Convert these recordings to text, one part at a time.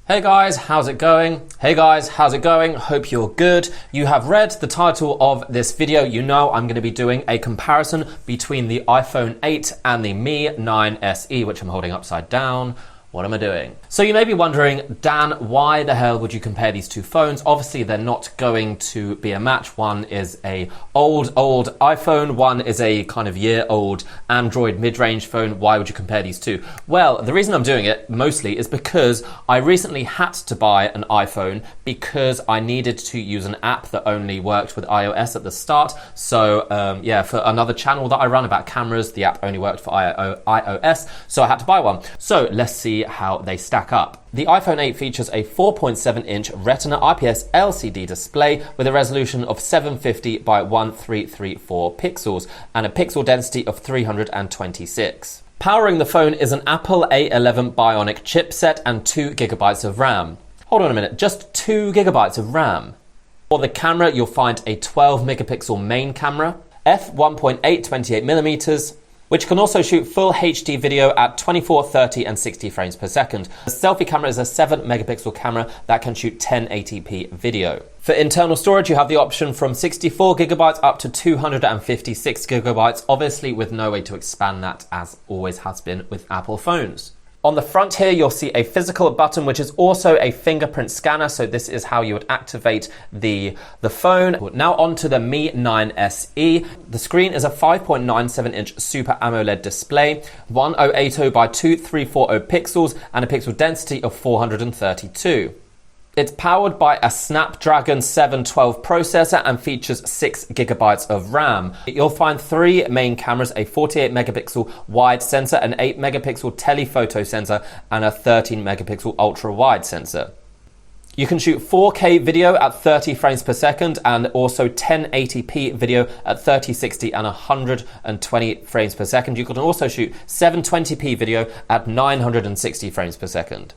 Hey guys, how's it going? Hey guys, how's it going? Hope you're good. You have read the title of this video. You know I'm going to be doing a comparison between the iPhone 8 and the Mi9 SE, which I'm holding upside down. What am I doing? So you may be wondering, Dan, why the hell would you compare these two phones? Obviously, they're not going to be a match. One is a old iPhone. One is a kind of year-old Android mid-range phone. Why would you compare these two? Well, the reason I'm doing it mostly is because I recently had to buy an iPhone because I needed to use an app that only worked with iOS at the start. So yeah, for another channel that I run about cameras, the app only worked for iOS. So I had to buy one. So let's see how they stack up. The iPhone 8 features a 4.7-inch Retina IPS LCD display with a resolution of 750 by 1334 pixels and a pixel density of 326. Powering the phone is an Apple A11 Bionic chipset and 2 GB of RAM. Hold on a minute, just 2 GB of RAM? For the camera, you'll find a 12 megapixel main camera, f1.8 28mm, which can also shoot full HD video at 24, 30 and 60 frames per second. The selfie camera is a 7 megapixel camera that can shoot 1080p video. For internal storage, you have the option from 64 gigabytes up to 256 gigabytes, obviously with no way to expand that, as always has been with Apple phones. On the front here, you'll see a physical button, which is also a fingerprint scanner. So this is how you would activate the phone. Now onto the Mi9 SE. The screen is a 5.97-inch Super AMOLED display, 1080 by 2340 pixels, and a pixel density of 432. It's powered by a Snapdragon 712 processor and features 6 GB of RAM. You'll find 3 main cameras, a 48 megapixel wide sensor, an 8 megapixel telephoto sensor, and a 13 megapixel ultra wide sensor. You can shoot 4K video at 30 frames per second and also 1080p video at 30, 60 and 120 frames per second. You can also shoot 720p video at 960 frames per second.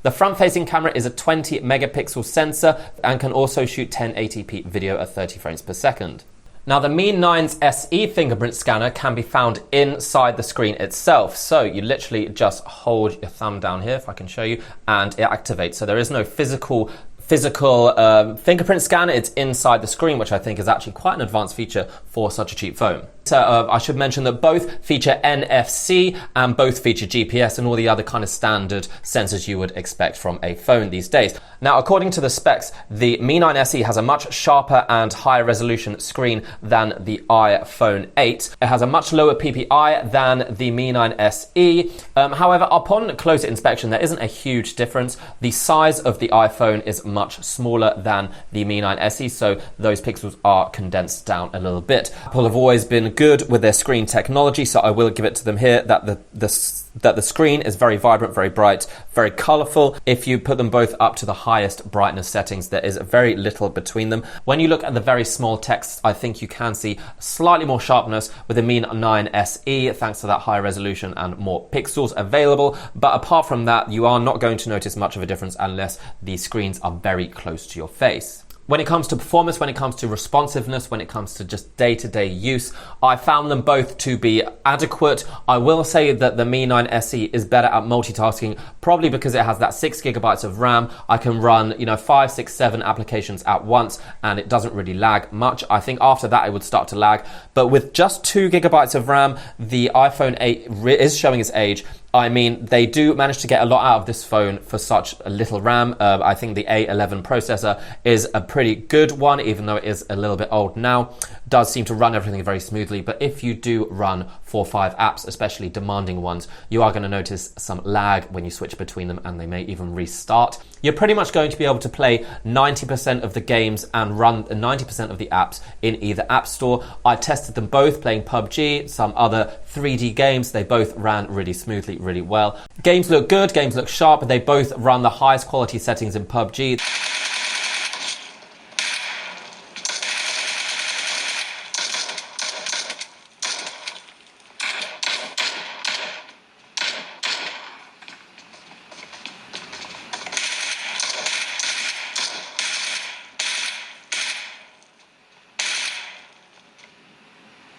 The front-facing camera is a 20 megapixel sensor and can also shoot 1080p video at 30 frames per second. Now, the Mi9's SE fingerprint scanner can be found inside the screen itself. So you literally just hold your thumb down here, if I can show you, and it activates. So there is no physical fingerprint scanner. It's inside the screen, which I think is actually quite an advanced feature for such a cheap phone. I should mention that both feature NFC and both feature GPS and all the other kind of standard sensors you would expect from a phone these days. Now, according to the specs, the Mi9 SE has a much sharper and higher resolution screen than the iPhone 8. It has a much lower PPI than the Mi9 SE. However, upon closer inspection, there isn't a huge difference. The size of the iPhone is much smaller than the Mi9 SE, so those pixels are condensed down a little bit. Apple have always been good with their screen technology, so I will give it to them here that the screen is very vibrant, very bright, very colorful. If you put them both up to the highest brightness settings, there is very little between them. When you look at the very small text, I think you can see slightly more sharpness with the Mi9 SE, thanks to that higher resolution and more pixels available. But apart from that, you are not going to notice much of a difference unless the screens are very close to your face. When it comes to performance, when it comes to responsiveness, when it comes to just day-to-day use, I found them both to be adequate. I will say that the Mi9 SE is better at multitasking, probably because it has that 6 GB of RAM. I can run, 5, 6, 7 applications at once, and it doesn't really lag much. I think after that, it would start to lag. But with just 2 GB of RAM, the iPhone 8 is showing its age. I mean, they do manage to get a lot out of this phone for such a little RAM. I think the A11 processor is a pretty good one, even though it is a little bit old now. Does seem to run everything very smoothly, but if you do run 4 or 5 apps, especially demanding ones, you are going to notice some lag when you switch between them, and they may even restart. You're pretty much going to be able to play 90% of the games and run 90% of the apps in either app store. I tested them both, playing PUBG, some other 3D games. They both ran really smoothly, really well. Games look good, games look sharp, they both run the highest quality settings in PUBG.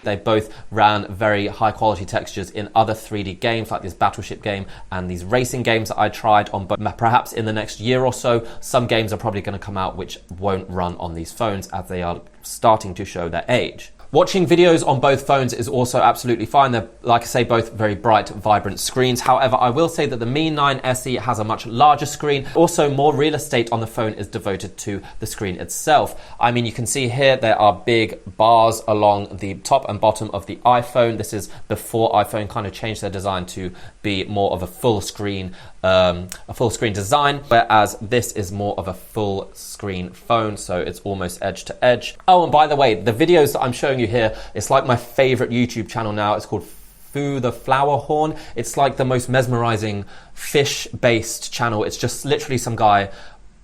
They both ran very high quality textures in other 3D games like this Battleship game and these racing games that I tried on, but perhaps in the next year or so, some games are probably going to come out which won't run on these phones as they are starting to show their age. Watching videos on both phones is also absolutely fine. They're, like I say, both very bright, vibrant screens. However, I will say that the Mi9 SE has a much larger screen. Also, more real estate on the phone is devoted to the screen itself. I mean, you can see here there are big bars along the top and bottom of the iPhone. This is before iPhone kind of changed their design to be more of a full screen design, whereas this is more of a full screen phone, so it's almost edge to edge. Oh, and by the way, the videos that I'm showing you here, it's like my favorite YouTube channel now. It's called Fu the Flower Horn. It's like the most mesmerizing fish-based channel. It's just literally some guy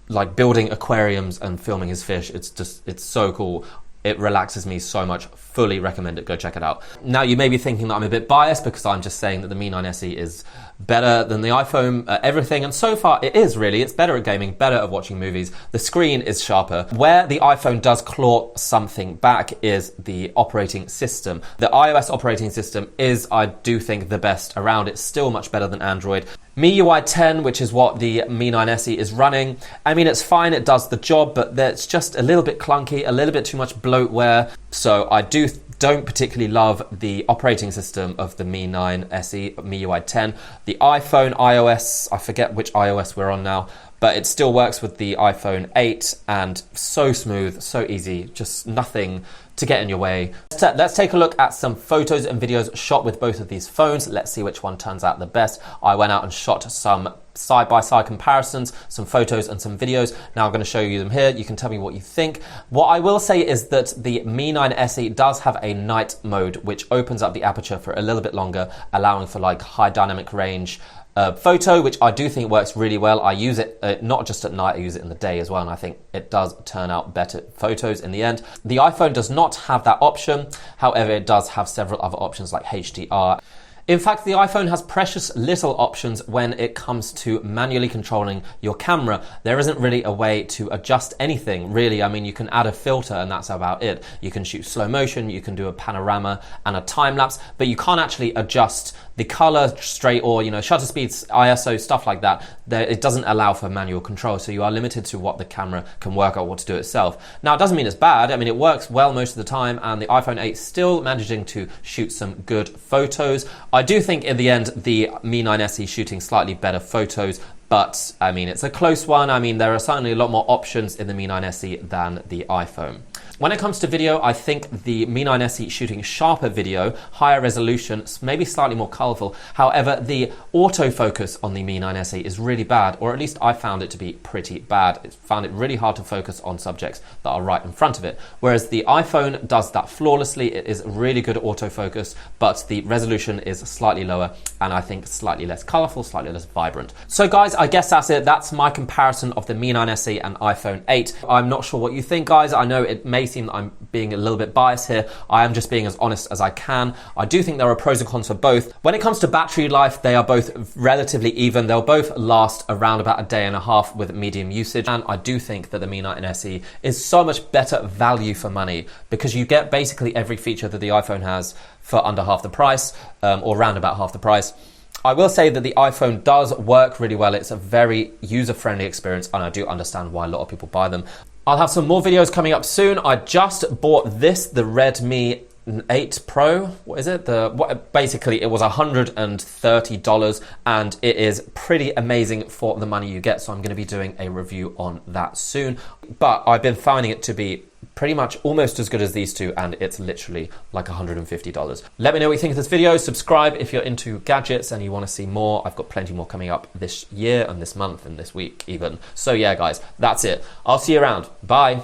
like building aquariums and filming his fish. It's so cool. It relaxes me so much. Fully recommend it. Go check it out. Now, you may be thinking that I'm a bit biased because I'm just saying that the Mi9 SE is better than the iPhone at everything, and so far it is really. It's better at gaming, better at watching movies. The screen is sharper. Where the iPhone does claw something back is the operating system. The iOS operating system is, I do think, the best around. It's still much better than Android. MIUI 10, which is what the Mi9 SE is running, I mean, it's fine, it does the job, but it's just a little bit clunky, a little bit too much bloatware. So I don't particularly love the operating system of the Mi9 SE, MIUI 10. The iPhone iOS, I forget which iOS we're on now, but it still works with the iPhone 8 and so smooth, so easy, just nothing to get in your way. Let's take a look at some photos and videos shot with both of these phones. Let's see which one turns out the best. I went out and shot some side-by-side comparisons, some photos and some videos. Now I'm going to show you them here. You can tell me what you think. What I will say is that the Mi9 SE does have a night mode, which opens up the aperture for a little bit longer, allowing for like high dynamic range photo, which I do think works really well. I use it not just at night, I use it in the day as well, and I think it does turn out better photos in the end. The iPhone does not have that option. However, it does have several other options like HDR. In fact, the iPhone has precious little options when it comes to manually controlling your camera. There isn't really a way to adjust anything, really. I mean, you can add a filter and that's about it. You can shoot slow motion, you can do a panorama and a time lapse, but you can't actually adjust the color straight or, you know, shutter speeds, ISO, stuff like that. It doesn't allow for manual control, so you are limited to what the camera can work out, what to do itself. Now, it doesn't mean it's bad. I mean, it works well most of the time, and the iPhone 8 is still managing to shoot some good photos. I do think in the end, the Mi9 SE is shooting slightly better photos, but I mean, it's a close one. I mean, there are certainly a lot more options in the Mi9 SE than the iPhone. When it comes to video, I think the Mi9 SE shooting sharper video, higher resolution, maybe slightly more colorful. However, the autofocus on the Mi9 SE is really bad, or at least I found it to be pretty bad. I found it really hard to focus on subjects that are right in front of it. Whereas the iPhone does that flawlessly. It is really good autofocus, but the resolution is slightly lower, and I think slightly less colorful, slightly less vibrant. So guys, I guess that's it. That's my comparison of the Mi9 SE and iPhone 8. I'm not sure what you think, guys. I know it may seem that I'm being a little bit biased here. I am just being as honest as I can. I do think there are pros and cons for both. When it comes to battery life, they are both relatively even. They'll both last around about a day and a half with medium usage. And I do think that the Mi9 SE is so much better value for money because you get basically every feature that the iPhone has for under half the price, or around about half the price. I will say that the iPhone does work really well. It's a very user-friendly experience, and I do understand why a lot of people buy them. I'll have some more videos coming up soon. I just bought this, the Redmi 8 Pro. What is it? Basically, it was $130, and it is pretty amazing for the money you get. So I'm going to be doing a review on that soon. But I've been finding it to be pretty much almost as good as these two, and it's literally like $150. Let me know what you think of this video. Subscribe if you're into gadgets and you want to see more. I've got plenty more coming up this year and this month and this week even. So yeah, guys, that's it. I'll see you around. Bye.